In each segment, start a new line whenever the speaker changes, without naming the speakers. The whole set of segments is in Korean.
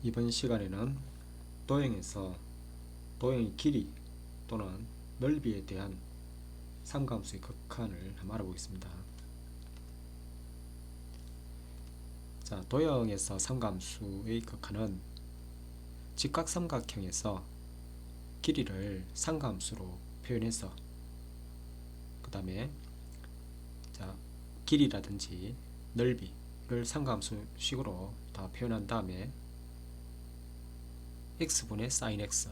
이번 시간에는 도형에서 도형의 길이 또는 넓이에 대한 삼각함수의 극한을 한번 알아보겠습니다. 자, 도형에서 삼각함수의 극한은 직각삼각형에서 길이를 삼각함수로 표현해서 그 다음에 길이라든지 넓이를 삼각함수식으로 다 표현한 다음에 x분의 sin x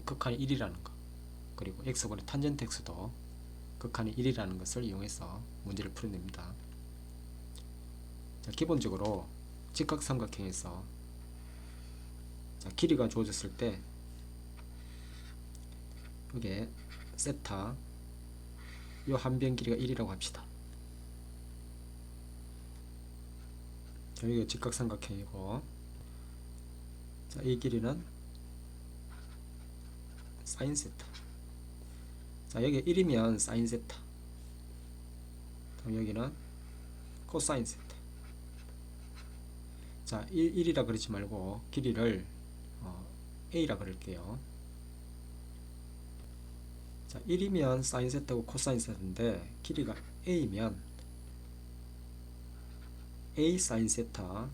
극한이 1이라는 것, 그리고 x분의 탄젠트 x도 극한이 1이라는 것을 이용해서 문제를 풀어냅니다. 자, 기본적으로 직각삼각형에서 길이가 주어졌을 때 이게 세타 이 한 변 길이가 1이라고 합시다. 자, 이게 직각삼각형이고, 자, 이 길이는 사인 세타. 자, 여기 1이면 사인 세타, 그럼 여기는 코사인 세타. 자, 1이라 그러지 말고 길이를 a라 그럴게요. 자, 1이면 사인 세타고 코사인 세타인데 길이가 a면 a 사인 세타,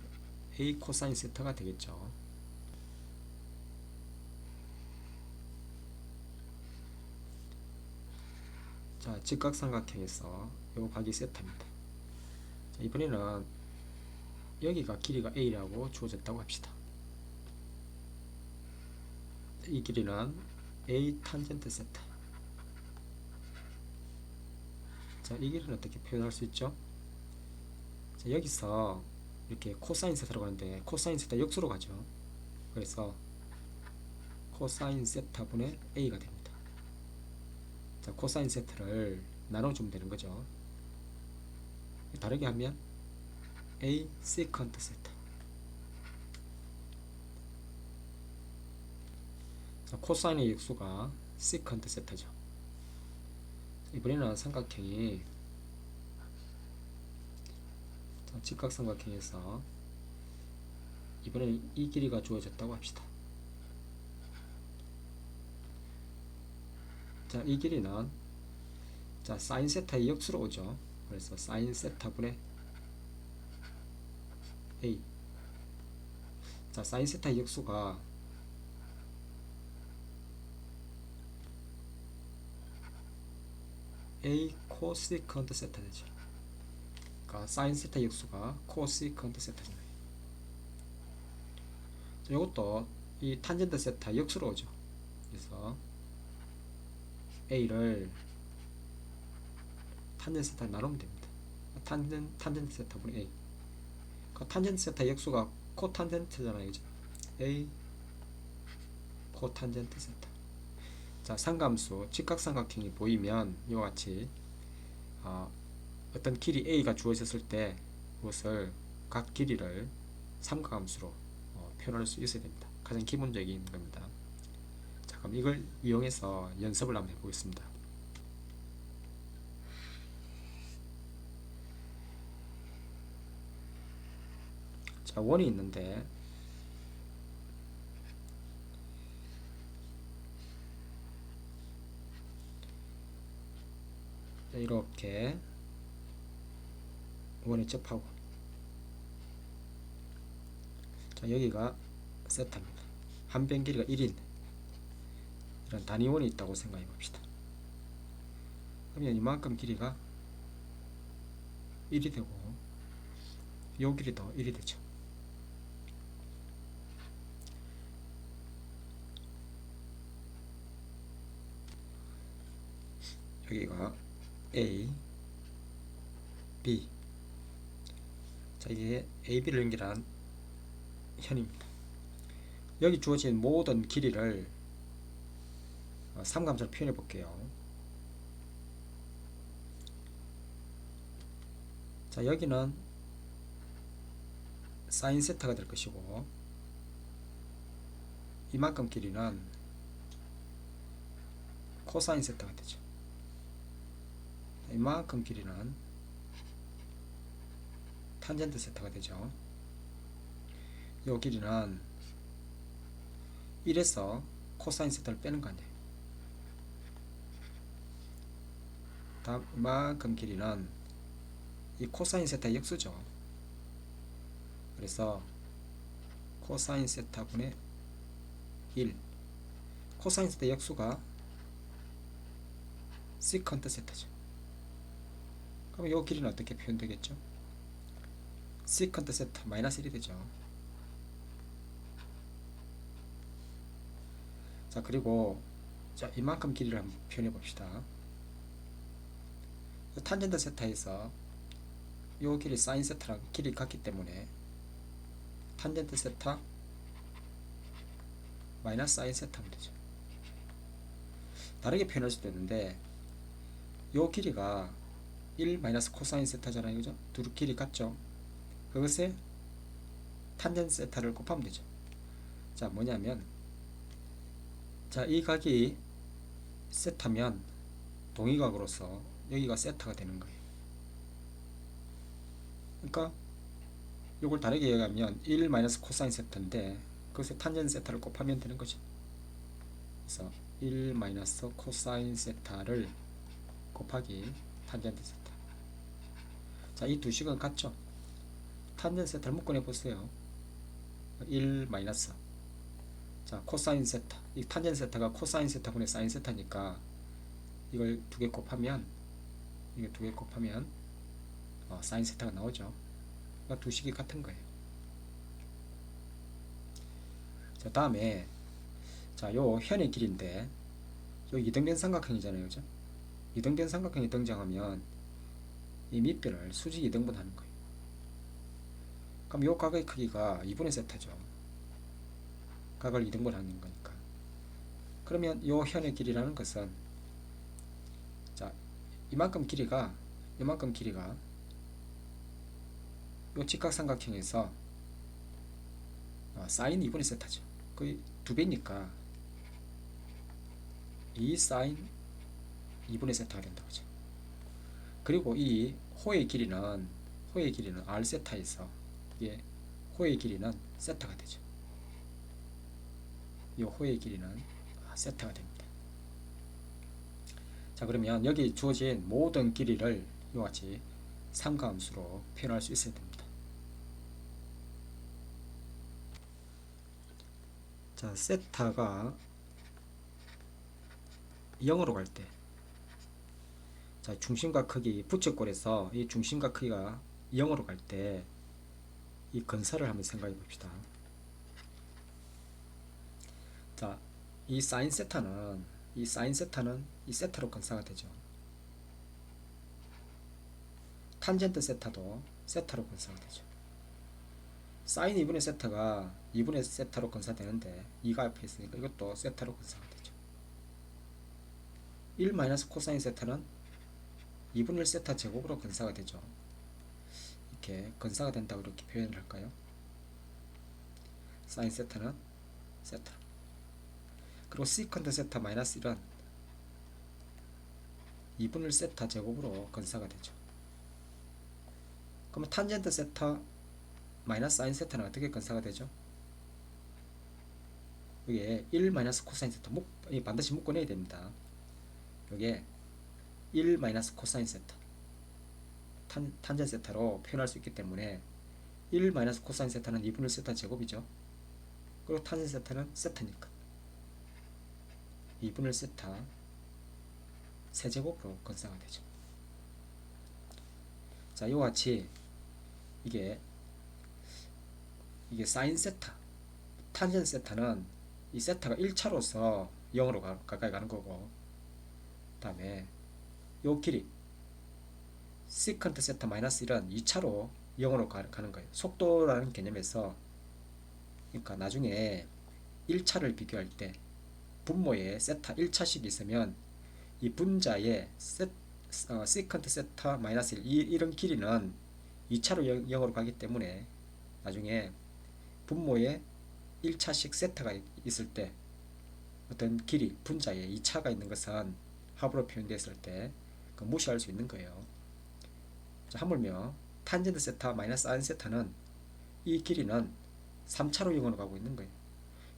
a 코사인 세타가 되겠죠. 자, 직각삼각형에서 요 각이 세타입니다. 자, 이번에는 여기가 길이가 a라고 주어졌다고 합시다. 이 길이는 a 탄젠트 세타. 자, 이 길이는 어떻게 표현할 수 있죠? 자, 여기서 이렇게 코사인 세타라고 하는데 코사인 세타 역수로 가죠. 그래서 코사인 세타분의 a가 됩니다. 자, 코사인 세타를 나눠주면 되는 거죠. 다르게 하면 a 세컨트 세타. 자, 코사인의 역수가 세컨트 세타죠. 이번에는 삼각형이 직각삼각형에서 이번에는 이 길이가 주어졌다고 합시다. 자, 이 길이는 사인 세타의 역수로 오죠. 그래서 사인 세타분의 a. 자, 사인 세타의 역수가 a 코시컨트 세타 되죠. 그러니까 사인 세타 역수가 코시컨트 세타입니다. 이것도 이 탄젠트 세타 역수로 오죠. 그래서 a를 탄젠트 세타 나누면 됩니다. 탄젠트 세타분의 a. 그 탄젠트 세타 역수가 코탄젠트잖아요, 그죠? a 코탄젠트 세타. 자, 삼각함수 직각삼각형이 보이면 이와 같이 어떤 길이 a가 주어졌을 때 이것을 각 길이를 삼각함수로 표현할 수 있어야 됩니다. 가장 기본적인 겁니다. 자, 그럼 이걸 이용해서 연습을 한번 해보겠습니다. 자, 원이 있는데 이렇게 원에 접하고, 자, 여기가 세타입니다. 한 변 길이가 1인 이런 단위원이 있다고 생각해 봅시다. 그러면 이만큼 길이가 1이 되고 요 길이도 1이 되죠. 여기가 A, B. 자, 이게 AB를 연결한 현입니다. 여기 주어진 모든 길이를 삼각함수로 표현해 볼게요. 자, 여기는 사인 세타가 될 것이고 이만큼 길이는 코사인 세타가 되죠. 이만큼 길이는 탄젠트 세타가 되죠. 이 길이는 1에서 코사인 세타를 빼는 거 아니에요. 다음 이만큼 길이는 이 코사인 세타의 역수죠. 그래서 코사인 세타분의 1, 코사인 세타 역수가 시컨트 세타죠. 그럼 이 길이는 어떻게 표현되겠죠? 시컨트 세타 마이너스 1이 되죠. 자, 그리고 자, 이만큼 길이를 한번 표현해 봅시다. 탄젠트 세타에서 이 길이 사인 세타랑 길이 같기 때문에 탄젠트 세타 마이너스 사인 세타면 되죠. 다르게 표현할 수도 있는데 이 길이가 1 마이너스 코사인 세타잖아요. 그죠? 둘 길이 같죠? 그것에 탄젠트 세타를 곱하면 되죠. 자, 뭐냐면 자, 이 각이 세타면 동의각으로서 여기가 세타가 되는 거예요. 그러니까 이걸 다르게 얘기하면 1 마이너스 코사인 세타인데 그것에 탄젠트 세타를 곱하면 되는 거죠. 그래서 1 마이너스 코사인 세타를 곱하기 탄젠트 세타. 자, 이 두 식은 같죠? 탄젠트 세타를 묶어내 보세요. 1 마이너스 자, 코사인 세타. 이 탄젠트 세타가 코사인 세타분의 사인 세타니까 이걸 두 개 곱하면 이게 두 개 곱하면 사인 세타가 나오죠. 그러니까 두 식이 같은 거예요. 자, 다음에 자, 요 현의 길인데 요 이등변 삼각형이잖아요. 그죠? 이등변 삼각형이 등장하면 이 밑변을 수직 이등분 하는 거예요. 그럼 요 각의 크기가 2분의 세타죠. 각을 이등분 하는 거니까. 그러면 요 현의 길이라는 것은 자, 이만큼 길이가 요 직각삼각형에서 사인 2분의 세타죠. 거의 2배니까 2 사인 2분의 세타가 된다고 하죠. 그리고 이 호의 길이는 r 세타에서 이게 호의 길이는 세타가 되죠. 이 호의 길이는 세타가 됩니다. 자, 그러면 여기 주어진 모든 길이를 이와 같이 삼가함수로 표현할 수 있어야 됩니다. 자, 세타가 0으로 갈 때, 자, 중심과 크기 부채꼴에서 이 중심과 크기가 0으로 갈 때 이 근사를 한번 생각해 봅시다. 자, 이 사인 세타는 이 세타로 근사가 되죠. 탄젠트 세타도 세타로 근사가 되죠. 사인 2분의 세타가 2분의 세타로 근사되는데 2가 앞에 있으니까 이것도 세타로 근사가 되죠. 1 마이너스 코사인 세타는 2분의 1 세타 제곱으로 근사가 되죠. 이렇게 근사가 된다고 이렇게 표현을 할까요? 사인 세타는 세타. 그리고 시컨트 세타 마이너스 1은 2분의 1 세타 제곱으로 근사가 되죠. 그러면 탄젠트 세타 마이너스 사인 세타는 어떻게 근사가 되죠? 이게 1 마이너스 코사인 세타 반드시 묶어내야 됩니다. 이게 1 마이너스 코사인 세타 탄젠트 세타로 표현할 수 있기 때문에 1 마이너스 코사인 세타는 2분의 1 세타 제곱이죠. 그리고 탄젠트 세타는 세타니까 2분의 1 세타 세제곱으로 근사가 되죠. 자, 이와 같이 이게 사인 세타 탄젠트 세타는 이 세타가 1차로서 0으로 가까이 가는 거고, 그 다음에 요 길이 시컨트 세타 마이너스 1은 2차로 0으로 가는 거예요. 속도라는 개념에서 그러니까 나중에 1차를 비교할 때 분모에 세타 1차씩 있으면 이 분자에 시컨트 세타 마이너스 1 이런 길이는 2차로 0으로 가기 때문에 나중에 분모에 1차씩 세타가 있을 때 어떤 길이 분자에 2차가 있는 것은 합으로 표현됐을 때 무시할 수 있는 거예요. 자, 하물며 탄젠트 세타 마이너스 사인 세타는 이 길이는 3차로 0으로 가고 있는 거예요.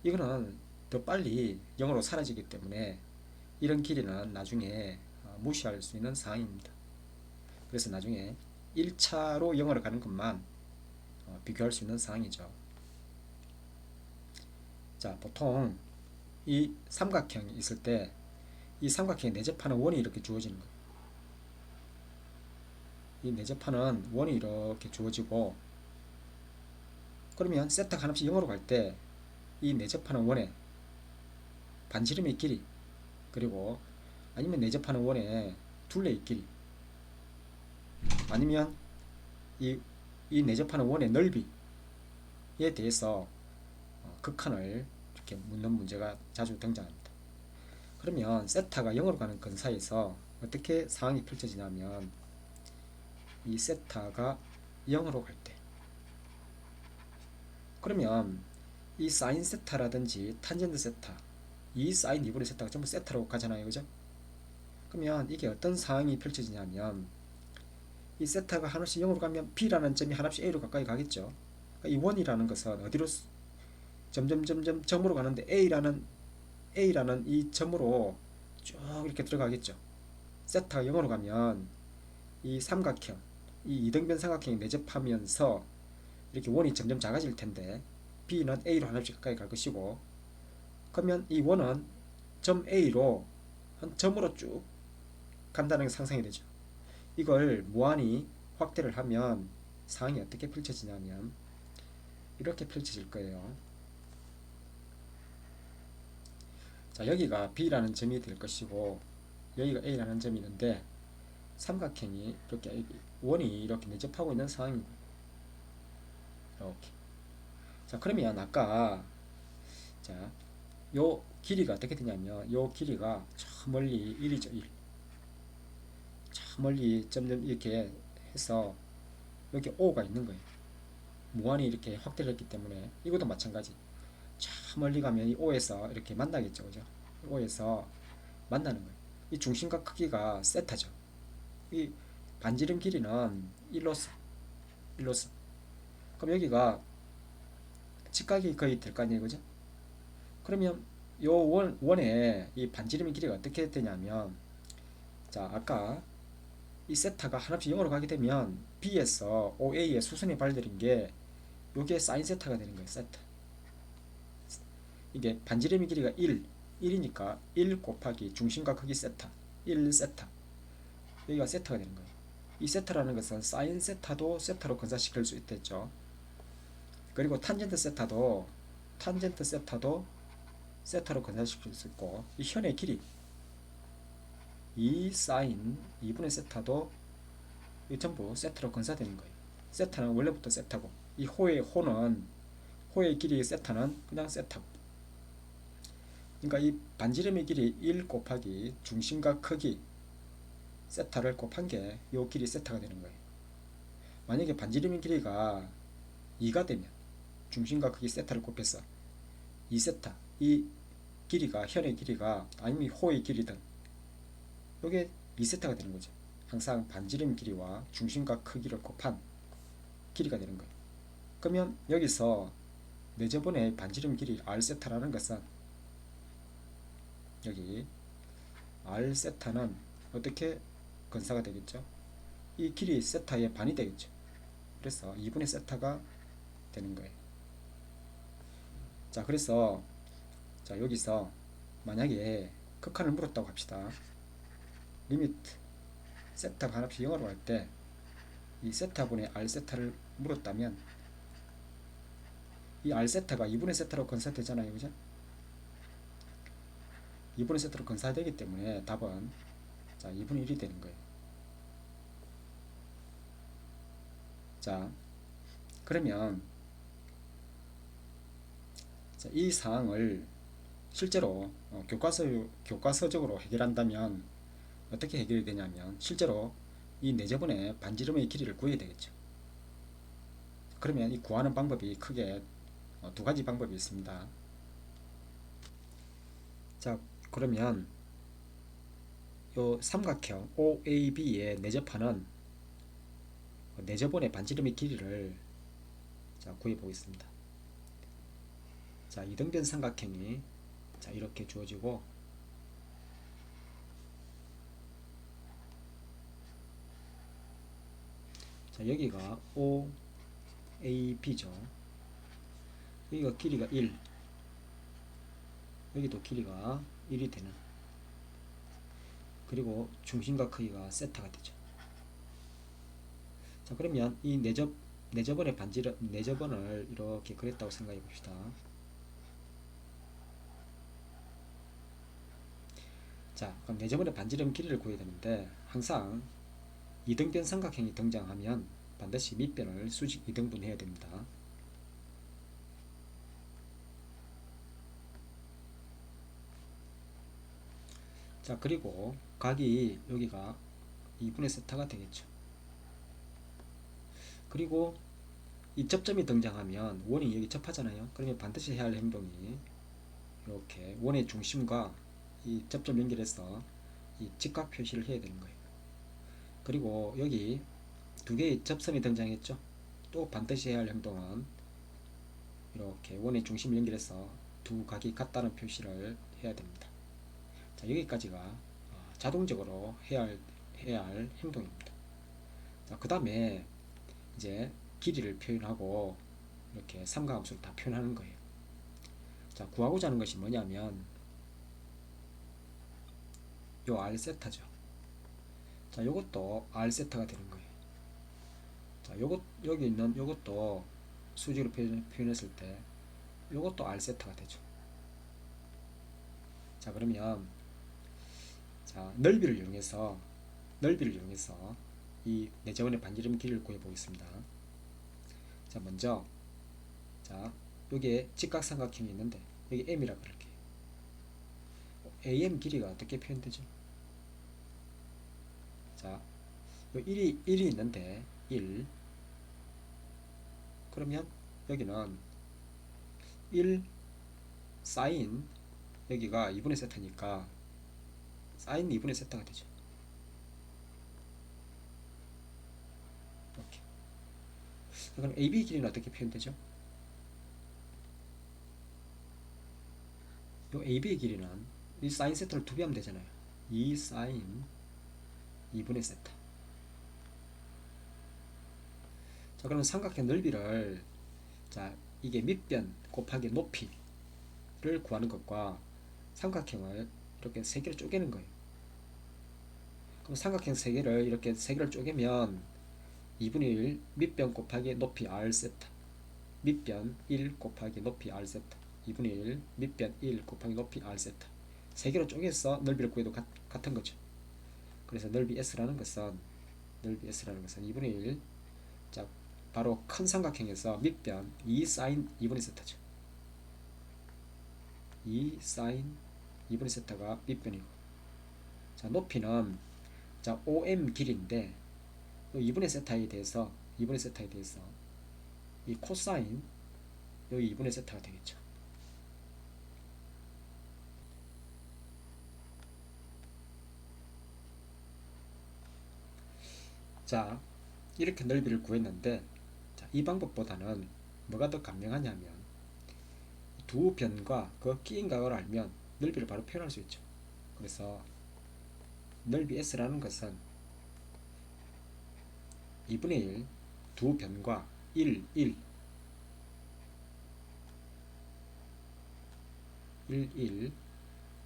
이거는 더 빨리 0으로 사라지기 때문에 이런 길이는 나중에 무시할 수 있는 상황입니다. 그래서 나중에 1차로 0으로 가는 것만 비교할 수 있는 상황이죠. 자, 보통 이 삼각형이 있을 때 이 삼각형의 내접하는 원이 이렇게 주어지는 거예요. 이 내접하는 원이 이렇게 주어지고, 그러면 세타가 하나씩 0으로 갈 때 이 내접하는 원의 반지름의 길이, 그리고 아니면 내접하는 원의 둘레의 길이, 아니면 이 내접하는 원의 넓이에 대해서 극한을 이렇게 묻는 문제가 자주 등장합니다. 그러면 세타가 0으로 가는 근사에서 어떻게 상황이 펼쳐지냐면, 이 세타가 0으로 갈 때, 그러면 이 사인 세타라든지 탄젠트 세타, 이 사인 2분의 세타가 전부 세타로 가잖아요, 그죠? 그러면 이게 어떤 상황이 펼쳐지냐면, 이 세타가 하나씩 0으로 가면 B라는 점이 하나씩 A로 가까이 가겠죠. 그러니까 이 원이라는 것은 어디로 점점 점으로 가는데 A라는 이 점으로 쭉 이렇게 들어가겠죠. 세타가 0으로 가면 이 삼각형, 이 이등변 삼각형이 내접하면서 이렇게 원이 점점 작아질 텐데, B는 A로 하나씩 가까이 갈 것이고, 그러면 이 원은 점 A로 한 점으로 쭉 간다는 게 상상이 되죠. 이걸 무한히 확대를 하면 상황이 어떻게 펼쳐지냐면 이렇게 펼쳐질 거예요. 자, 여기가 B라는 점이 될 것이고, 여기가 A라는 점이 있는데, 삼각형이 이렇게 원이 이렇게 내접하고 있는 상황이고, 이렇게. 자, 그러면 아까 자, 요 길이가 어떻게 되냐면, 요 길이가 저 멀리 1이죠. 1. 저 멀리 점점 이렇게 해서 여기 O가 있는 거예요. 무한히 이렇게 확대를 했기 때문에 이것도 마찬가지. 저 멀리 가면 이 O에서 이렇게 만나겠죠, 그죠? O에서 만나는 거예요. 이 중심각 크기가 세타죠. 이 반지름 길이는 1로서. 그럼 여기가 직각이 거의 될 거 아니에요, 그죠? 그러면 요 원의 이 반지름의 길이가 어떻게 되냐면, 자, 아까 이 세타가 하나씩 0으로 가게 되면 B에서 OA의 수선이 발달인 게 요게 사인 세타가 되는 거예요. 세타. 이게 반지름의 길이가 1이니까 1 곱하기 중심각 크기 세타, 1세타. 여기가 세타가 되는 거예요. 이 세타라는 것은 사인 세타도 세타로 근사시킬 수 있겠죠. 그리고 탄젠트 세타도 세타로 근사시킬 수 있고, 이 현의 길이, 이 사인 2분의 세타도 이 전부 세타로 근사되는 거예요. 세타는 원래부터 세타고, 이 호의 길이 세타는 그냥 세타고. 그러니까 이 반지름의 길이 1 곱하기 중심각 크기 세타를 곱한 게 이 길이 세타가 되는 거예요. 만약에 반지름의 길이가 2가 되면 중심각 크기 세타를 곱해서 2세타, 이 길이가 현의 길이가 아니면 호의 길이든 이게 2세타가 되는 거죠. 항상 반지름 길이와 중심각 크기를 곱한 길이가 되는 거예요. 그러면 여기서 내저번에 반지름 길이 R세타라는 것은, 여기 R세타는 어떻게 근사가 되겠죠? 이 길이 세타의 반이 되겠죠. 그래서 2분의 세타가 되는 거예요. 자, 그래서 자, 여기서 만약에 극한을 물었다고 합시다. 리미트 세타가 하나씩 0으로 갈 때 이 세타분의 R세타를 물었다면, 이 R세타가 2분의 세타로 근사되잖아요, 그죠? 2분의 세타로 근사되기 때문에 답은 자, 2분의 1이 되는 거예요. 자, 그러면 자, 이 사항을 실제로 교과서적으로 해결한다면 어떻게 해결이 되냐면, 실제로 이 내저번의 반지름의 길이를 구해야 되겠죠. 그러면 이 구하는 방법이 크게 두 가지 방법이 있습니다. 자, 그러면 요 삼각형 OAB에 내접하는 내접원의 반지름의 길이를 자, 구해 보겠습니다. 자, 이등변 삼각형이 자, 이렇게 주어지고, 자, 여기가 OAB죠. 여기가 길이가 1, 여기도 길이가 1이 되는, 그리고 중심과 크기가 세타가 되죠. 자, 그러면 이 네저번의 반지름, 네저번을 이렇게 그렸다고 생각해 봅시다. 자, 그럼 네저번의 반지름 길이를 구해야 되는데, 항상 이등변 삼각형이 등장하면 반드시 밑변을 수직 이등분 해야 됩니다. 자, 그리고 각이 여기가 2분의 세타가 되겠죠. 그리고 이 접점이 등장하면 원이 여기 접하잖아요. 그러면 반드시 해야 할 행동이 이렇게 원의 중심과 이 접점 연결해서 이 직각 표시를 해야 되는 거예요. 그리고 여기 두 개의 접선이 등장했죠. 또 반드시 해야 할 행동은 이렇게 원의 중심 연결해서 두 각이 같다는 표시를 해야 됩니다. 자, 여기까지가 자동적으로 해야 할 행동입니다. 자, 그 다음에 이제 길이를 표현하고 이렇게 삼각함수를 다 표현하는 거예요. 자, 구하고자 하는 것이 뭐냐면 요 R 세타죠. 자, 요것도 R 세타가 되는 거예요. 자, 여기 있는 요것도 수직으로 표현했을 때 요것도 R 세타가 되죠. 자, 그러면 자, 넓이를 이용해서 이 네저번의 반지름 길이를 구해 보겠습니다. 자, 먼저 자, 여기에 직각삼각형이 있는데 여기 M이라고 그럴게요. AM 길이가 어떻게 표현되죠? 자, 요 1이 있는데 1, 그러면 여기는 1 사인, 여기가 2분의 세타니까 사인 2분의 세타가 되죠. 이렇게. 그럼 AB 길이는 어떻게 표현되죠? 요 AB의 길이는 이 사인 세타를 2배 하면 되잖아요. 2 사인 2분의 세타. 자, 그러면 삼각형 넓이를, 자, 이게 밑변 곱하기 높이를 구하는 것과 삼각형을 이렇게 세 개를 쪼개는 거예요. 그럼 삼각형 세 개를 이렇게 세 개를 쪼개면 2분의 1 밑변 곱하기 높이 R 세타, 밑변 1 곱하기 높이 R 세타, 2분의 1 밑변 1 곱하기 높이 R 세타, 세 개로 쪼개서 넓이를 구해도 같은 거죠. 그래서 넓이 S라는 것은 2분의 1, 자, 바로 큰 삼각형에서 밑변 2 사인 2분의 세타죠. 2 사인 2분의 세타가 밑변이고, 자, 높이는 자, OM 길인데 2분의 세타에 대해서 이 코사인 여기 2분의 세타가 되겠죠. 자, 이렇게 넓이를 구했는데, 자, 이 방법보다는 뭐가 더 간명하냐면 두 변과 그 끼인 각을 알면 넓이를 바로 표현할 수 있죠. 그래서 넓이 S라는 것은 2분의 1 두 변과 1, 1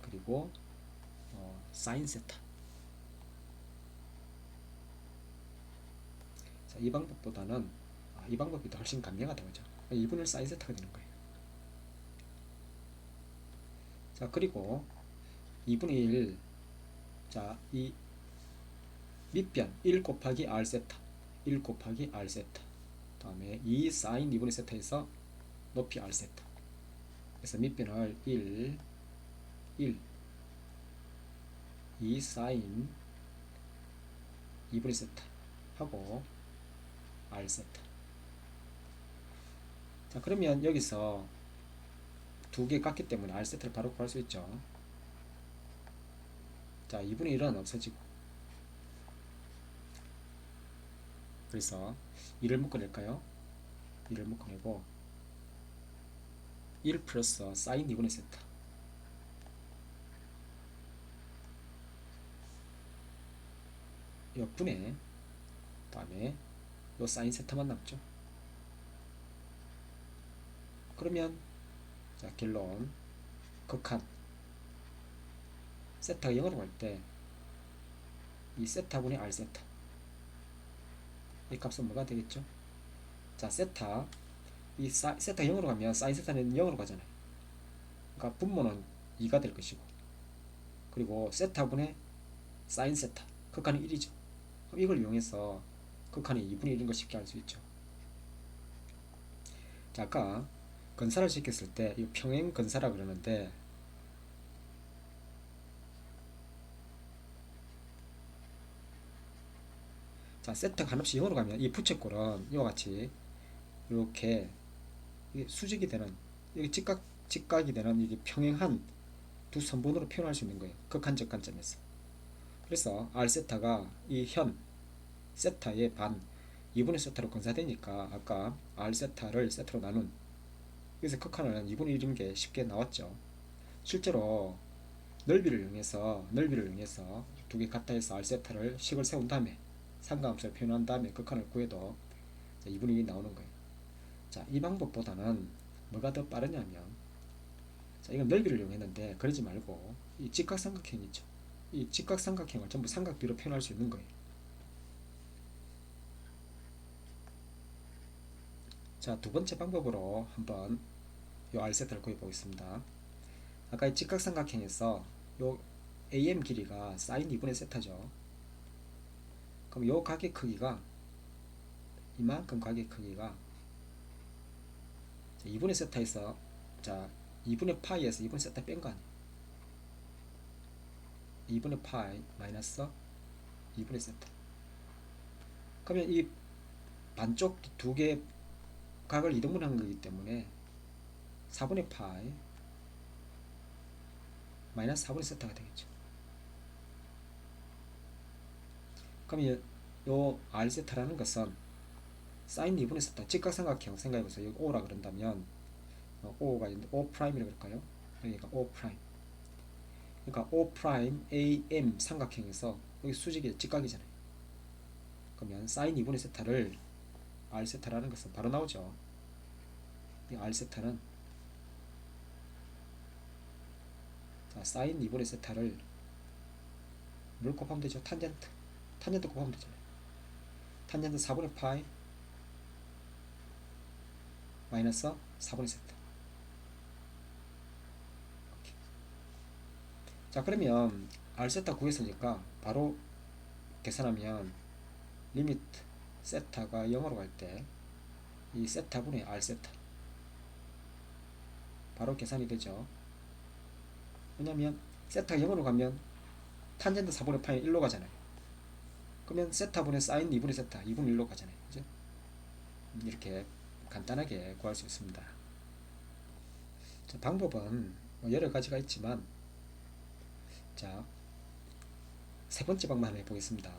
그리고 사인 세타. 자, 이 방법보다는 이 방법이 더 훨씬 간명하다고 하죠. 2분의 1 사인 세타가 되는 거예요. 자, 그리고 2분의 1, 자, 이 밑변 1 곱하기 R 세타, 1 곱하기 R 세타, 다음에 2 사인 2분의 세타에서 높이 R 세타. 그래서 밑변을 1, 2 사인 2분의 세타 하고 R 세타. 자, 그러면 여기서 두 개 같기 때문에 R 세타를 바로 구할 수 있죠. 자, 2분의 1은 없어지고, 그래서 1을 묶어낼까요? 1을 묶어내고 1 플러스 사인 2분의 세타, 요 분의 다음에 요 사인 세타만 남죠. 그러면 자 결론 극한 세타가 0으로 갈 때 이 세타분의 r 세타 이 값은 뭐가 되겠죠? 자 세타 이 세타 0으로 가면 사인 세타는 0으로 가잖아요. 그러니까 분모는 2가 될 것이고 그리고 세타분의 사인 세타 극한은 1이죠. 그럼 이걸 이용해서 극한이 2분의 1인 걸 쉽게 알 수 있죠. 자 아까 근사를 시켰을 때 이 평행 근사라 그러는데 자 세타가 한없이 0으로 가면 이 부채꼴은 이와 같이 이렇게 수직이 되는 이게 직각이 되는 이게 평행한 두 선분으로 표현할 수 있는 거예요. 극한적 관점에서. 그래서 r 세타가 이 현 세타의 반 2분의 세타로 근사되니까 아까 r 세타를 세타로 나눈 여기서 극한은 2분의 1인 게 쉽게 나왔죠. 실제로 넓이를 이용해서 두 개 같다 해서 r 세타를 식을 세운 다음에 삼각함수를 표현한 다음에 극한을 구해도 2분의 1이 나오는 거예요. 자, 이 방법보다는 뭐가 더 빠르냐면 자, 이건 넓이를 이용했는데 그러지 말고 이 직각삼각형 있죠. 이 직각삼각형을 전부 삼각비로 표현할 수 있는 거예요. 자, 두 번째 방법으로 한번 요 r세타를 구해 보겠습니다. 아까 이 직각삼각형에서 요 AM 길이가 사인 2분의 세타죠. 그럼 요 각의 크기가 이만큼 각의 크기가 2분의 세타에서 자 2분의 파이에서 2분의 세타 뺀 거 아니에요. 2분의 파이 마이너스 2분의 세타. 그러면 이 반쪽 두 개 각을 이등분한 거기 때문에 4분의 파이 마이너스 4분의 세타가 되겠죠. 그럼 요 r 세타라는 것은 사인 2분의 세타 직각삼각형 생각해보세요. 여기 O라 그런다면 O가 있는데 O 프라임이라고 그럴까요? 그러니까 O 프라임. 그러니까 O 프라임 AM 삼각형에서 여기 수직이 직각이잖아요. 그러면 사인 2분의 세타를 r 세타라는 것은 바로 나오죠. 이 r 세타는 자, 사인 2분의 세타를 뭘 곱하면 되죠? 탄젠트 곱하면 되잖아요. 탄젠트 4분의 파이 마이너스 4분의 세타. 자 그러면 r 세타 구했으니까 바로 계산하면 리미트 세타가 0으로 갈 때 이 세타분의 r 세타 바로 계산이 되죠. 왜냐면 세타가 0으로 가면 탄젠트 4분의 파이는 1로 가잖아요. 그러면 세타분의 사인 2분의 세타 2분의 1로 가잖아요. 그죠? 이렇게 간단하게 구할 수 있습니다. 자, 방법은 여러 가지가 있지만 자, 세 번째 방법 한번 해보겠습니다.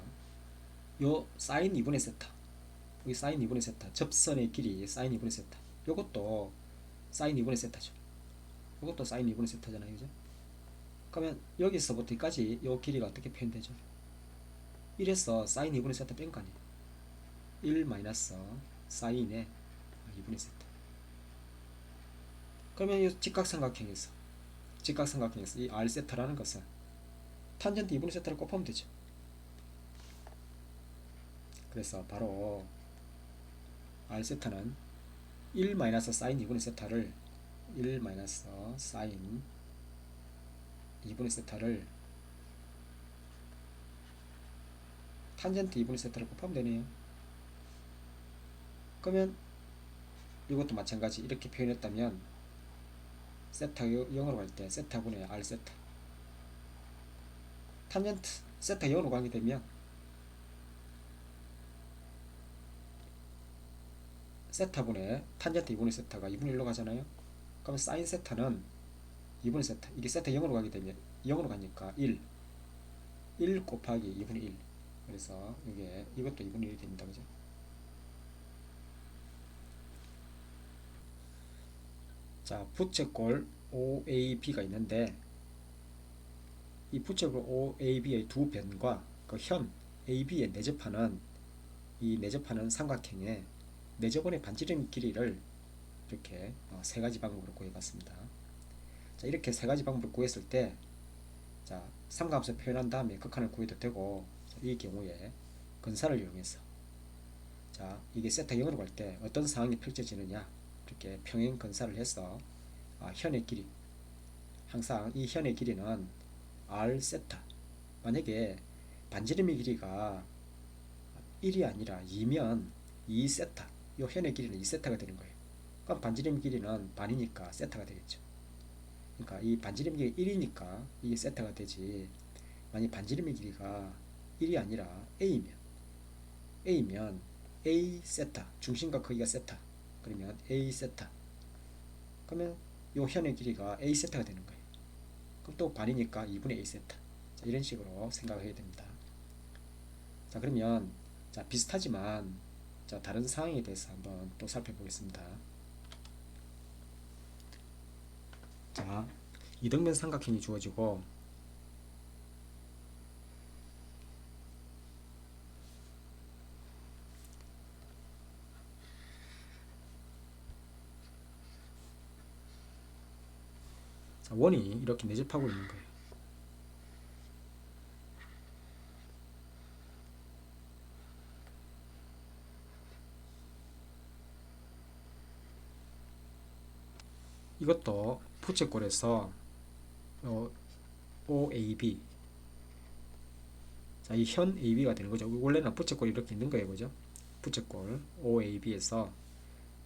요 사인 2분의 세타 여기 사인 2분의 세타 접선의 길이 사인 2분의 세타 요것도 사인 2분의 세타죠. 요것도 사인 2분의 세타잖아요. 그죠? 그러면 여기서부터 여기까지 요 길이가 어떻게 표현되죠? 1에서 사인 2분의 세타 뺀 거 아니에요. 1 마이너스 사인의 2분의 세타. 그러면 이 직각삼각형에서 이 r 세타라는 것은 탄젠트 2분의 세타를 곱하면 되죠. 그래서 바로 r 세타는 1 마이너스 사인 2분의 세타를 1 마이너스 사인 2분의 세타를 탄젠트 2분의 세타를 곱하면 되네요. 그러면 이것도 마찬가지 이렇게 표현했다면 세타 0으로 갈 때 세타분의 r 세타 탄젠트 세타 0으로 가게 되면 세타분의 탄젠트 2분의 세타가 2분의 1로 가잖아요. 그러면 사인 세타는 2분의 세타 이게 세타 0으로 가게 되면 0으로 가니까 1 곱하기 2분의 1 그래서 이것도 2분의 1이 됩니다. 그죠? 자 부채꼴 OAB가 있는데 이 부채꼴 OAB의 두 변과 그 현 AB의 내접하는 이 내접하는 삼각형의 내접원의 반지름 길이를 이렇게 세 가지 방법으로 구해봤습니다. 자, 이렇게 세 가지 방법을 구했을 때, 자, 삼각함수 표현한 다음에 극한을 구해도 되고, 이 경우에 근사를 이용해서, 자, 이게 세타 0으로 갈 때 어떤 상황이 펼쳐지느냐, 이렇게 평행 근사를 해서 현의 길이, 항상 이 현의 길이는 r 세타, 만약에 반지름의 길이가 1이 아니라 2면 2세타, 이 현의 길이는 2세타가 되는 거예요. 그럼 반지름 길이는 반이니까 세타가 되겠죠. 그러니까 이 반지름 길이 1이니까 이게 세타가 되지, 만약 반지름의 길이가 1이 아니라 A면 A 세타, 중심과 크기가 세타, 그러면 A 세타, 그러면 이 현의 길이가 A 세타가 되는 거예요. 그럼 또 반이니까 2분의 A 세타. 자, 이런 식으로 생각을 해야 됩니다. 자, 그러면 자, 비슷하지만 자, 다른 상황에 대해서 한번 또 살펴보겠습니다. 자, 이등변 삼각형이 주어지고, 자, 원이 이렇게 내접하고 있는 거예요. 이것도 부채꼴에서 OAB, 자, 이 현 AB가 되는 거죠. 원래는 부채꼴이 이렇게 있는 거예요, 그죠? 부채꼴 OAB에서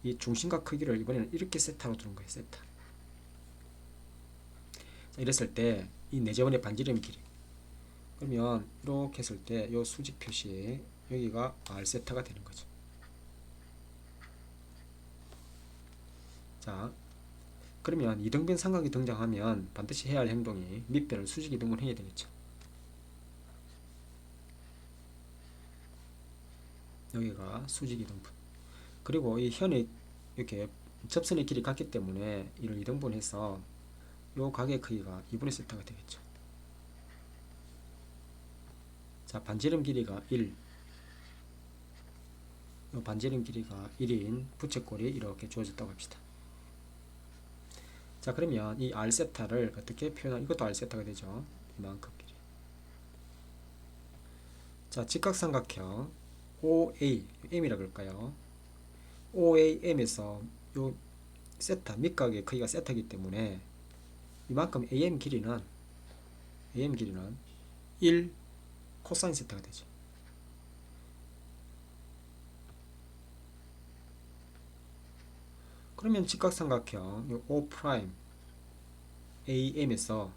이 중심과 크기를 이번에는 이렇게 세타로 두는 거예요, 세타. 자, 이랬을 때 이 내접원의 반지름 길이, 그러면 이렇게 했을 때 이 수직 표시 여기가 R 세타가 되는 거죠. 자, 그러면 이등변 삼각이 등장하면 반드시 해야 할 행동이 밑변을 수직 이동을 해야 되겠죠. 여기가 수직 이등분. 그리고 이 현이 이렇게 접선의 길이 같기 때문에 이를 이등분해서 요 각의 크기가 2분의 세타가 되겠죠. 자, 반지름 길이가 1, 요 반지름 길이가 1인 부채꼴이 이렇게 주어졌다고 합시다. 자, 그러면 이 r 세타를 어떻게 표현하면, 이것도 r 세타가 되죠. 이만큼 길이. 자, 직각삼각형 OA, M이라 그럴까요? OAM에서 요 세타, 밑각의 크기가 세타이기 때문에 이만큼 AM 길이는 1 코사인 세타가 되죠. 그러면 직각삼각형 O 프라임 AM에서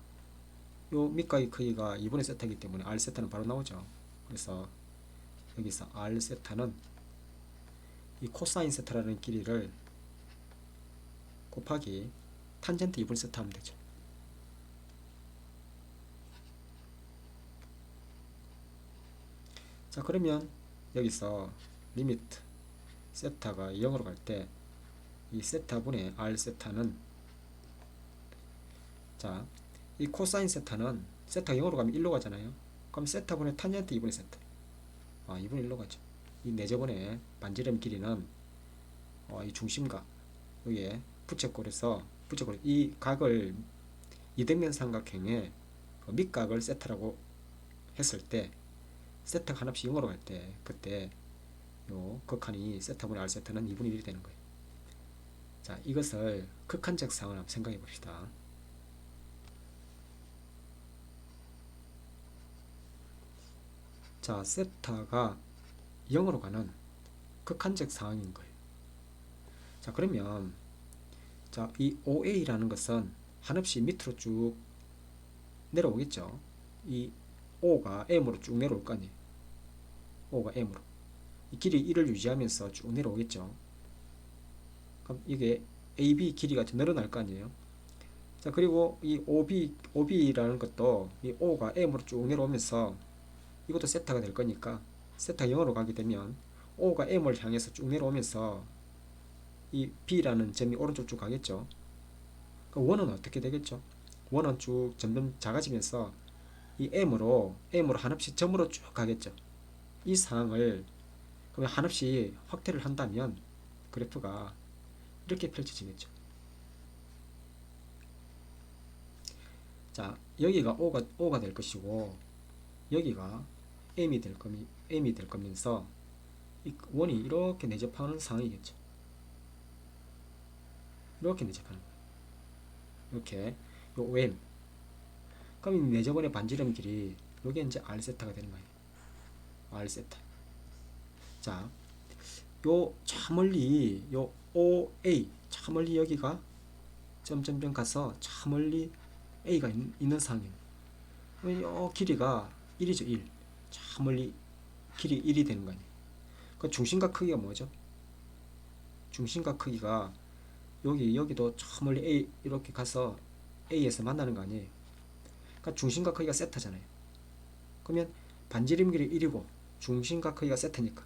요 밑각의 크기가 2분의 세타이기 때문에 R 세타는 바로 나오죠. 그래서 여기서 R 세타는 이 코사인 세타라는 길이를 곱하기 탄젠트 2분의 세타 하면 되죠. 자, 그러면 여기서 리미트 세타가 0으로 갈 때 이 세타분의 R 세타는, 자, 이 코사인 세타는 세타 0으로 가면 1로 가잖아요. 그럼 세타분의 탄젠트 2분의 세타, 2분의 1로 가죠. 이 내접원의 반지름 길이는 이 중심각, 여기에 부채꼴에서 이 각을 이등변 삼각형의 밑각을 세타라고 했을 때, 세타가 하나씩 0으로 갈 때, 그때 요 극한이 세타분의 R 세타는 2분의 1이 되는 거예요. 자, 이것을 극한적 상황을 한번 생각해 봅시다. 자, 세타가 0으로 가는 극한적 상황인 거예요. 자, 그러면 자, 이 OA라는 것은 한없이 밑으로 쭉 내려오겠죠. 이 O가 M으로 쭉 내려올 거 아니에요. O가 M으로. 이 길이 1을 유지하면서 쭉 내려오겠죠. 그럼 이게 AB 길이가 늘어날 거 아니에요. 자, 그리고 이 OB라는 것도 이 O가 M으로 쭉 내려오면서 이것도 세타가 될 거니까 세타 0으로 가게 되면 O가 M을 향해서 쭉 내려오면서 이 B라는 점이 오른쪽 쭉 가겠죠. 그 원은 어떻게 되겠죠? 원은 쭉 점점 작아지면서 이 M으로 한없이 점으로 쭉 가겠죠. 이 상황을 그러면 한없이 확대를 한다면 그래프가 이렇게 펼쳐지겠죠. 자, 여기가 O가 될 것이고 여기가 M이 될 거면서 이 원이 이렇게 내접하는 상황이겠죠. 이렇게 내접하는 거예요. 이렇게 요 OM. 그럼 이 내접원의 반지름 길이 요게 이제 R세타가 되는 거예요. R세타. 자, 요 저 멀리 요 OA 저 멀리 여기가 점점점 가서 저 멀리 A가 있는 상황이에요. 요 길이가 1이죠. 1. 저 멀리 길이 1이 되는 거 아니에요. 그 중심각 크기가 뭐죠? 중심각 크기가 여기도 저 멀리 A 이렇게 가서 A에서 만나는 거 아니에요. 그러니까 중심각 크기가 세타잖아요. 그러면 반지름 길이 1이고 중심각 크기가 세타니까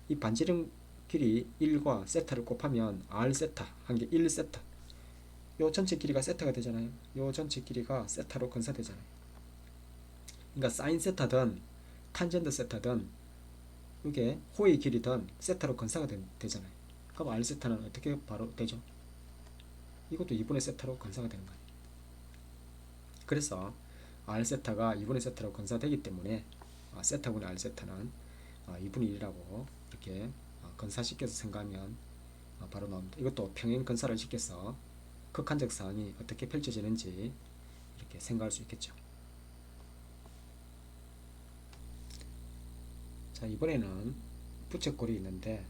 이 반지름 길이 1과 세타를 곱하면 R세타 한 게 1세타. 요 전체 길이가 세타가 되잖아요. 요 전체 길이가 세타로 건사되잖아요. 그러니까 사인 세타든 탄젠트 세타든 이게 호의 길이든 세타로 건사가 되잖아요. 그럼 R세타는 어떻게 바로 되죠? 이것도 2분의 세타로 건사가 되는 거예요. 그래서 R세타가 2분의 세타로 건사되기 때문에 세타분의 R세타는 2분의 1이라고 이렇게 건사시켜서 생각하면 바로 나옵니다. 이것도 평행 건사를 시켜서 극한적 상황이 어떻게 펼쳐지는지 이렇게 생각할 수 있겠죠. 자, 이번에는 부채꼴이 있는데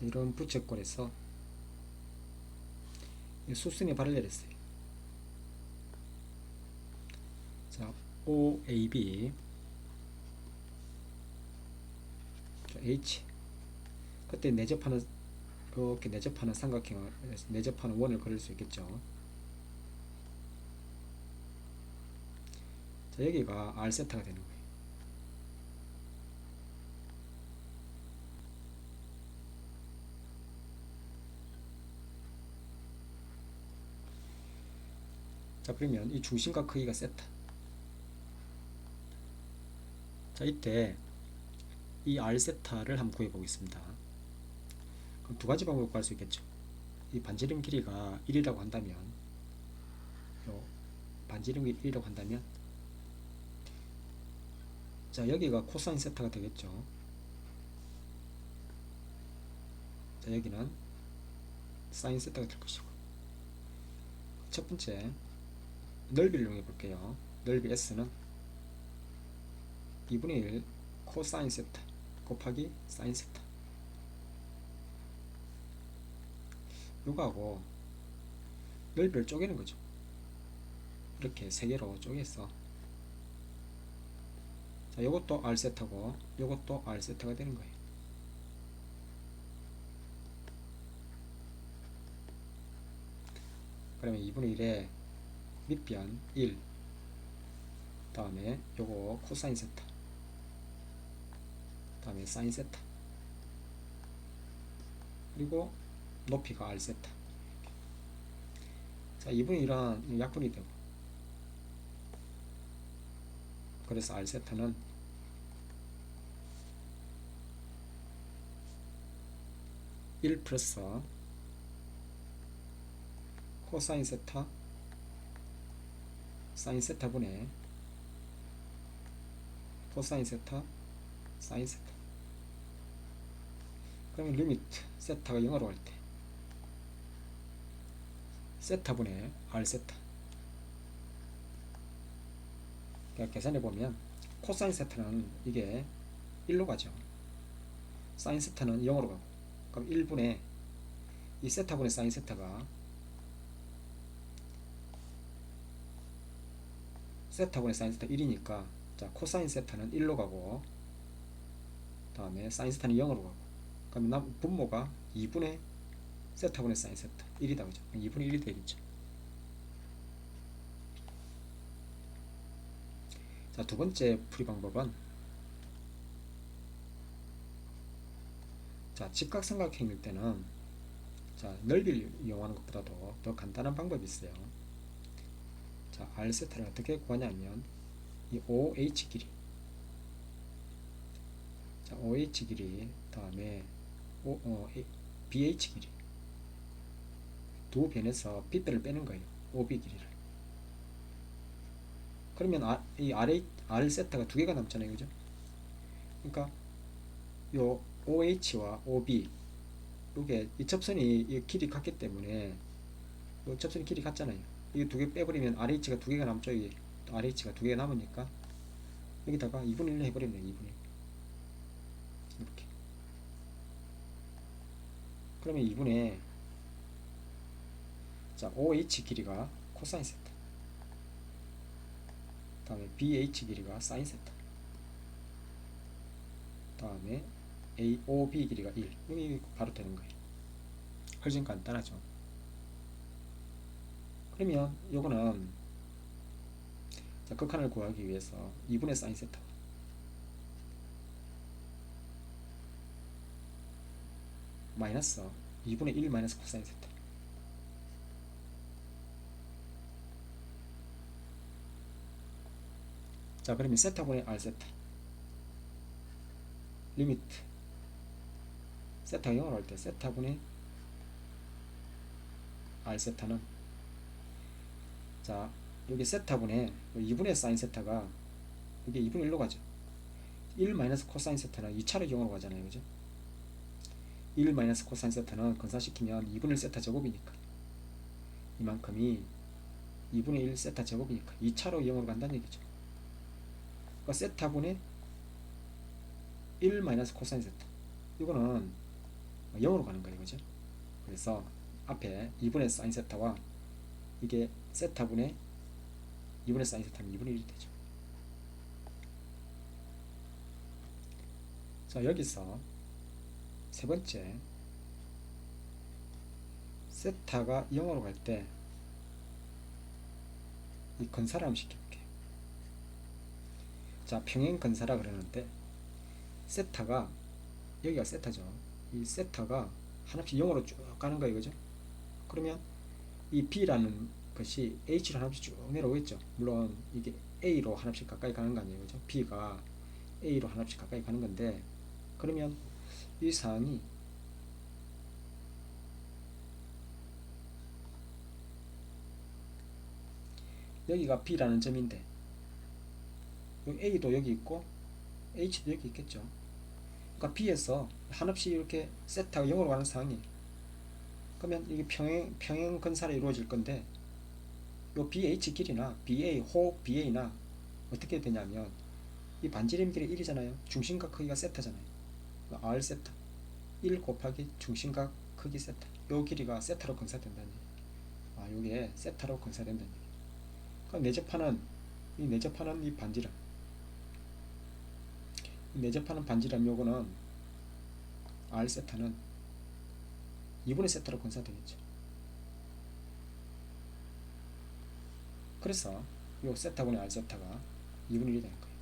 이런 부채꼴에서 수순의 발을 내렸어요. 자, OAB H 그때 내접하는 이렇게 내접하는 삼각형을 내접하는 원을 그릴 수 있겠죠. 자, 여기가 R세타가 되는 거예요. 자, 그러면 이 중심각 크기가 세타. 자, 이때 이 R세타를 한번 구해 보겠습니다. 그럼 두 가지 방법으로 구할 수 있겠죠. 이 반지름 길이가 1이라고 한다면 요 반지름 길이 1이라고 한다면 자, 여기가 코사인 세타가 되겠죠. 자, 여기는 사인 세타가 될 것이고 첫 번째 넓이를 이용해 볼게요. 넓이 S는 2분의 1 코사인 세타 곱하기 사인 세타. 요거하고 넓이를 쪼개는 거죠. 이렇게 세 개로 쪼개서 자, 요것도 R세타고 요것도 R세타가 되는 거예요. 그러면 2분의 1에 밑변 1 다음에 요거 코사인 세타 다음에 사인 세타 그리고 높이가 R세타. 자, 2분의 1은 약분이 되고 그래서 R세타는 1 플러스 코사인 세타 사인 세타분의 코사인 세타 사인 세타. 그러면 리미트 세타가 0으로 갈 때 세타분의 R세타. 그러니까 계산해 보면 코사인 세타는 이게 1로 가죠. 사인 세타는 0으로 가고 그럼 1분의 이 세타분의 사인 세타가 세타분의 사인 세타 1이니까 자, 코사인 세타는 1로 가고 다음에 사인 세타는 0으로 가고 그럼 분모가 2분의 세타분의 사인 세타 1이다 그죠? 2분의 1이 되겠죠. 자, 두 번째 풀이 방법은 자, 직각삼각형일 때는 자, 넓이를 이용하는 것보다도 더 간단한 방법이 있어요. 자, R 세타를 어떻게 구하냐면 이 OH 길이, 자, OH 길이 다음에 BH 길이 두 변에서 빗대를 빼는 거예요. OB 길이를. 그러면 이 R 세타가 두 개가 남잖아요, 그죠? 그러니까 요 OH와 OB 이게 이 접선이 이 길이 같기 때문에 이 접선이 길이 같잖아요. 이 두 개 빼버리면 RH가 두 개가 남죠. 이게 RH가 두 개가 남으니까 여기다가 2분의 1 해버리면 2분의 1 이렇게. 그러면 2분의 자 OH 길이가 코사인 세타, 다음에 BH 길이가 사인 세타, 다음에 OB 길이가 1. 여기 바로 되는 거예요. 훨씬 간단하죠. 그러면 요거는 자, 극한을 구하기 위해서 2분의 사인 세타 마이너스 2분의 1 마이너스 코사인 세타, 자 그러면 세타분의 R 세타 리미트 세타가 0으로 할 때 세타분의 R 세타는 자 여기 세타분의 2분의 사인 세타가 이게 2분의 1로 가죠. 1 마이너스 코사인 세타는 2차로 0으로 가잖아요, 그죠? 1 마이너스 코사인 세타는 건사시키면 2분의 1 세타 제곱이니까 이만큼이 2분의 1 세타 제곱이니까 2차로 0으로 간다는 얘기죠. 그러니까 세타분의 1 마이너스 코사인 세타 이거는 0으로 가는 거예요, 그죠? 그래서 앞에 2분의 사인 세타와 이게 세타분의 2분의 사인 세타는 2분의 1이 되죠. 자 여기서 세 번째 세타가 0으로 갈 때 이 근사를 한번 시켜볼게요. 자 평행 근사라 그러는데 세타가 여기가 세타죠. 이 세타가 하나씩 0으로 쭉 가는 거예요, 그죠? 그러면 이 B라는 것이 H로 하나씩 쭉 내려오겠죠. 물론 이게 A로 하나씩 가까이 가는 거 아니에요, 그죠? B가 A로 하나씩 가까이 가는 건데 그러면 이 사항이 여기가 B라는 점인데 A도 여기 있고 H도 여기 있겠죠. 그러니까 B에서 한없이 이렇게 세타가 0으로 가는 상황이 그러면 이게 평행 근사로 이루어질 건데 요 BH 길이나 BA 호흡 BA나 어떻게 되냐면 이 반지름 길이 1이잖아요. 중심각 크기가 세타잖아요. R 세타 1 곱하기 중심각 크기 세타 요 길이가 세타로 근사된다는 얘기. 요게 세타로 근사된다는 얘기. 그러니까 내접하는 이 반지름 내접하는 반지름 요거는 R 세타는 2분의 세타로 근사되겠죠. 그래서 요 세타분의 R 세타가 2분의 1이 되는 거예요.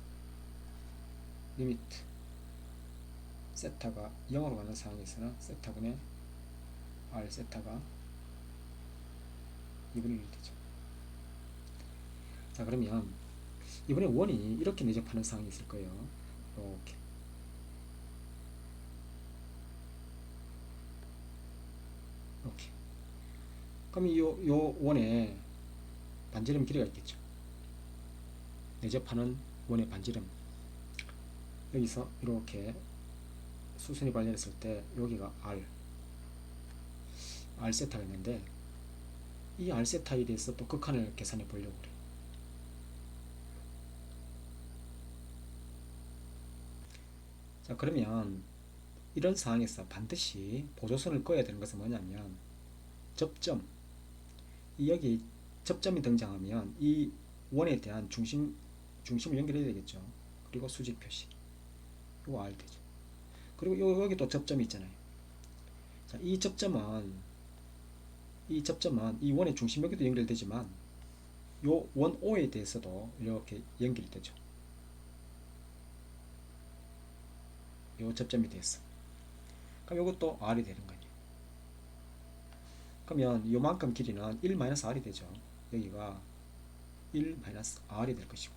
리미트 세타가 0으로 가는 상황에서는 세타분의 R 세타가 2분의 1이 되죠. 자 그러면 이번에 원이 이렇게 내접하는 상황이 있을 거예요. 이렇게 그럼 요 원에 반지름 길이가 있겠죠. 내접하는 원의 반지름 여기서 이렇게 수순이 발견했을 때 여기가 R 세타가 있는데 이 R 세타에 대해서 또 극한을 계산해 보려고 그래요. 자 그러면 이런 상황에서 반드시 보조선을 그어야 되는 것은 뭐냐면 접점 여기 접점이 등장하면 이 원에 대한 중심을 연결해야 되겠죠. 그리고 수직 표시 이거 R 되죠. 그리고 여기 또 접점이 있잖아요. 자, 이 접점은 이 원의 중심 여기도 연결되지만 요 원 O에 대해서도 이렇게 연결이 되죠. 요 접점이 돼서 그럼 이것도 R이 되는 거예요. 그러면 요만큼 길이는 1-R이 되죠. 여기가 1 마이너스 r이 될 것이고,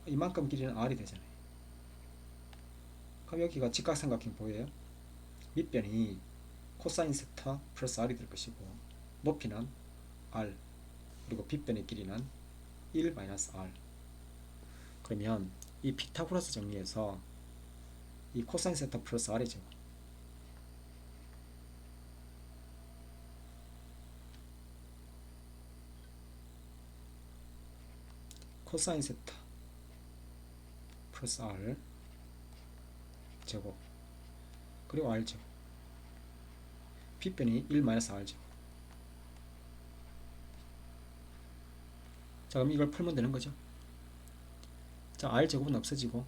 이만큼 길이는 r이 되잖아요. 그럼 여기가 직각삼각형 보여요? 밑변이 코사인 세타 플러스 r이 될 것이고, 높이는 r, 그리고 빗변의 길이는 1 마이너스 r. 그러면 이 피타고라스 정리에서 이 코사인 세타 플러스 r이죠. 코사인 세타 플러스 r 제곱, 그리고 r 제곱, 빗변이 1 마이너스 r 제곱. 자, 그럼 이걸 풀면 되는 거죠. 자, r 제곱은 없어지고,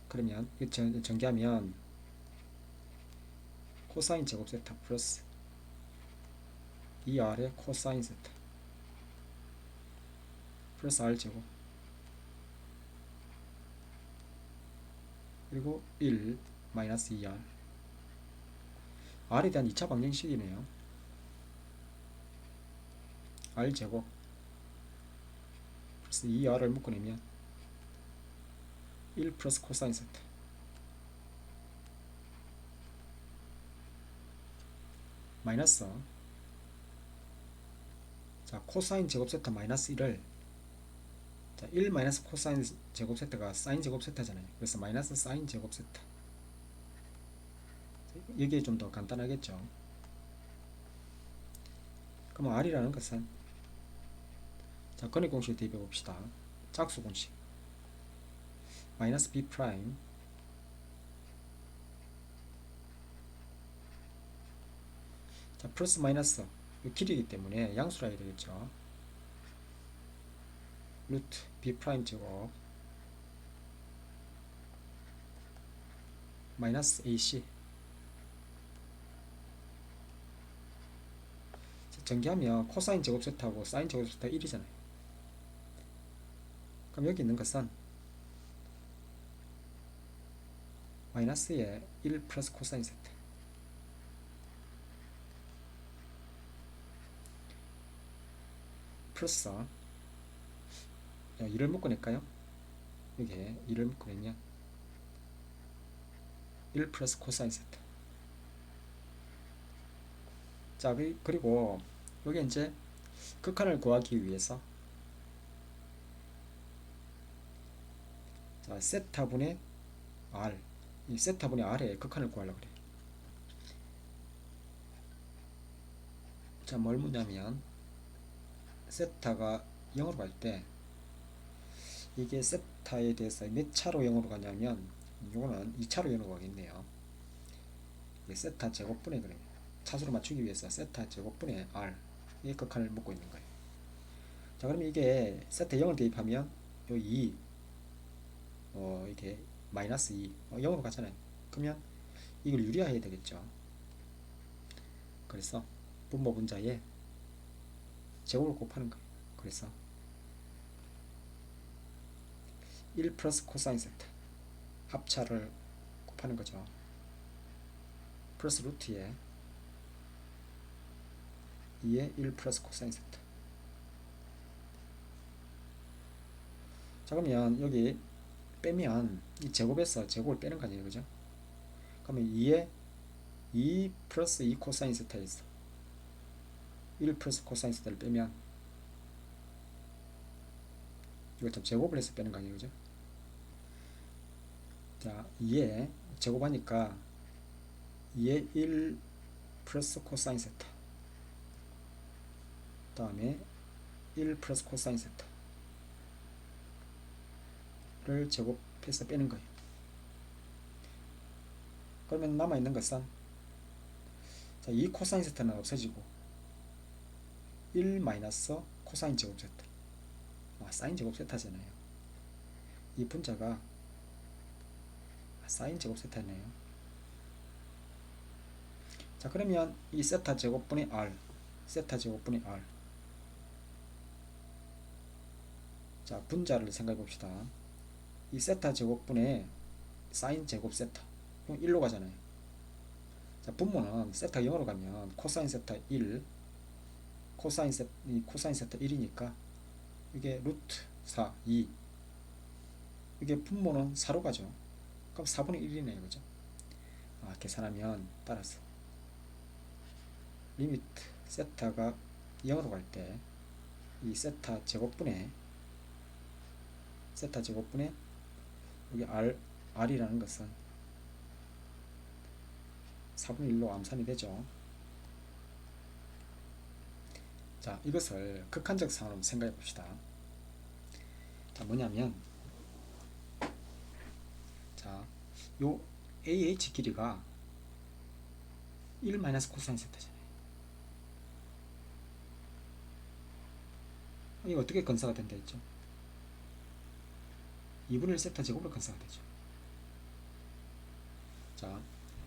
그러면 전개하면 코사인 제곱 세타 플러스 2r의 코사인 세타 플러스 r 제곱, 그리고 1 마이너스 2r. r에 대한 2차 방정식이네요. r 제곱 플러스 2r을 묶어내면 1 플러스 코사인 세타 마이너스, 자, 코사인 제곱 세타 마이너스 1을, 자, 1 마이너스 코사인 제곱 세타가 사인 제곱 세타잖아요. 그래서 마이너스 사인 제곱 세타. 이게 좀 더 간단하겠죠. 그럼 r이라는 것은, 자, 근의 공식을 대입해 봅시다. 짝수 공식 마이너스 b 프라임 자, 플러스 마이너스 길이기 때문에 양수라 해야 되겠죠. 루트 b 프라임 제곱 마이너스 ac. 자, 전개하면 코사인 제곱 세타하고 사인 제곱 세타 1이잖아요. 그럼 여기 있는 것은 마이너스에 1 플러스 코사인 세타 플러스, 2를 묶어낼까요? 여기에 2를 묶어내면 1 플러스 코사인 세타. 자, 그리고 여기 이제 극한을 구하기 위해서, 자, 세타분의 r, 이 세타분의 r의 극한을 구하려고 그래요. 자, 뭘 묻냐면 세타가 0으로 갈 때 이게 세타에 대해서 몇 차로 0으로 가냐면, 이거는 2차로 0으로 가겠네요. 이게 세타 제곱분의, 그래요. 차수로 맞추기 위해서 세타 제곱분의 r, 이 극한을 묶고 있는 거예요. 자, 그러면 이게 세타 0을 대입하면 요 2, 이게 마이너스 2, 0으로 가잖아요. 그러면 이걸 유리화해야 되겠죠. 그래서 분모 분자에 제곱을 곱하는 거예요. 그래서 1 플러스 코사인 세타 합차를 곱하는 거죠. 플러스 루트에 2에 1 플러스 코사인 세타. 자, 그러면 여기 빼면 이 제곱에서 제곱을 빼는 거 아니에요, 그죠? 그러면 2에 2 플러스 2 코사인 세타에서 1 플러스 코사인 세타를 빼면 이걸 좀 제곱을 해서 빼는 거 아니에요, 그죠? 자, 2에 제곱하니까 2에 1 플러스 코사인 세타, 다음에 1 플러스 코사인 세타를 제곱해서 빼는 거예요. 그러면 남아있는 것은, 자, 2 코사인 세타는 없어지고 1 마이너스 코사인 제곱 세타, 사인 제곱 세타잖아요. 이 분자가 사인 제곱 세타네요. 자, 그러면 이 세타 제곱분의 r, 세타 제곱분의 r, 자, 분자를 생각해 봅시다. 이 세타 제곱분의 사인 제곱 세타, 그럼 1로 가잖아요. 자, 분모는 세타 0으로 가면 코사인 세타 1, 코사인 세타 1이니까 이게 루트 4, 2. 이게 분모는 4로 가죠. 그럼 4분의 1이네요. 그죠? 계산하면 따라서 리미트 세타가 0으로 갈 때 이 세타 제곱분의 여기 R이라는 것은 4분의 1로 암산이 되죠. 자, 이것을 극한적 상황으로 생각해 봅시다. 자, 뭐냐면, 자, 요 AH 길이가 1 마이너스 코사인 세타잖아요. 이거 어떻게 근사가 된다 했죠? 2분의 1 세타 제곱으로 근사가 되죠. 자,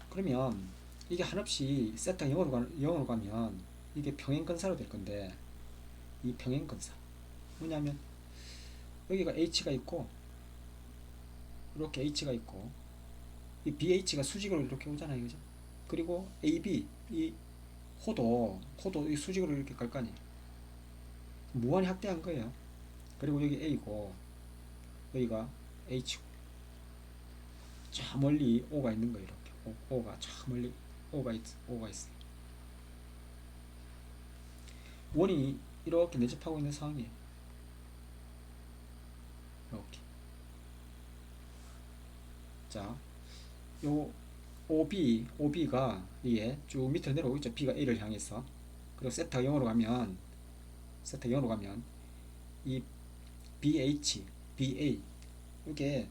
그러면 이게 한없이 세타 0으로 가면 이게 평행 근사로 될 건데, 이 평행 근사 뭐냐면 여기가 H가 있고 이렇게 H가 있고 이 BH가 수직으로 이렇게 오잖아요. 그죠? 그리고 AB 이 호도 이 수직으로 이렇게 갈 거 아니에요. 무한히 확대한 거예요. 그리고 여기 A고 여기가 H고 저 멀리 O가 있는 거예요. 이렇게 O가 저 멀리 O가 있어요. 원이 이렇게 내접하고 있는 상황이에요. 이렇게. 자, 요 OB가 이게 쭉 밑으로 내려오고 있죠. B가 A를 향해서. 그리고 세타가 0으로 가면 이 BA 이게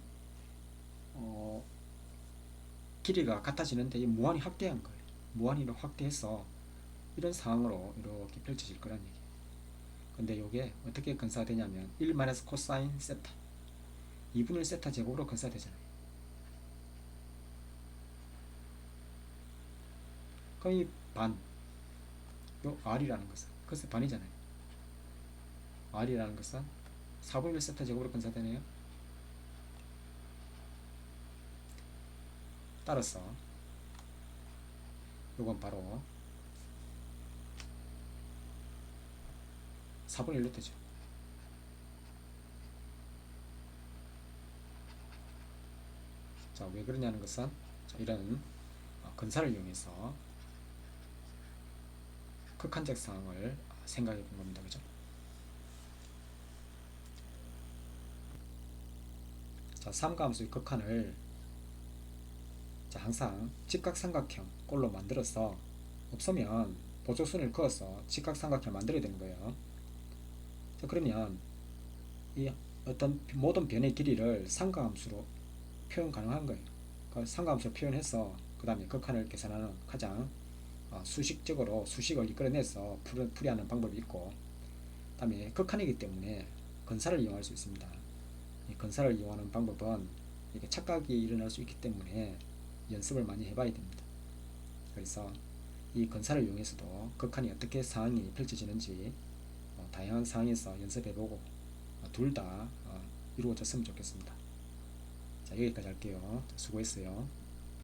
길이가 같아지는데 이 무한히 확대한 거예요. 무한히로 확대해서 이런 상황으로 이렇게 펼쳐질 거란 얘기예요. 근데 이게 어떻게 근사되냐면 1 마이너스 코사인 세타 2분의 1 세타 제곱으로 근사되잖아요. 그럼 이 반, 요 R이라는 것은 그것의 반이잖아요. R이라는 것은 4분의 1 세타 제곱으로 근사되네요. 따라서 요건 바로 4분의 1로 되죠. 자, 왜 그러냐는 것은 자, 이런 근사를 이용해서 극한적 상황을 생각해 본 겁니다. 그죠? 자, 삼가함수의 극한을 자, 항상 직각삼각형 꼴로 만들어서 없으면 보조선을 그어서 직각삼각형을 만들어야 되는 거예요. 자, 그러면 이 어떤 모든 변의 길이를 삼가함수로 표현 가능한 거예요. 그 삼가함수로 표현해서 그 다음에 극한을 계산하는 가장 수식적으로 수식을 이끌어내서 풀이하는 방법이 있고, 그 다음에 극한이기 때문에 근사를 이용할 수 있습니다. 이 근사를 이용하는 방법은 이게 착각이 일어날 수 있기 때문에 연습을 많이 해봐야 됩니다. 그래서 이 근사를 이용해서도 극한이 어떻게 상황이 펼쳐지는지 다양한 상황에서 연습해보고 둘 다 이루어졌으면 좋겠습니다. 자, 여기까지 할게요. 수고했어요.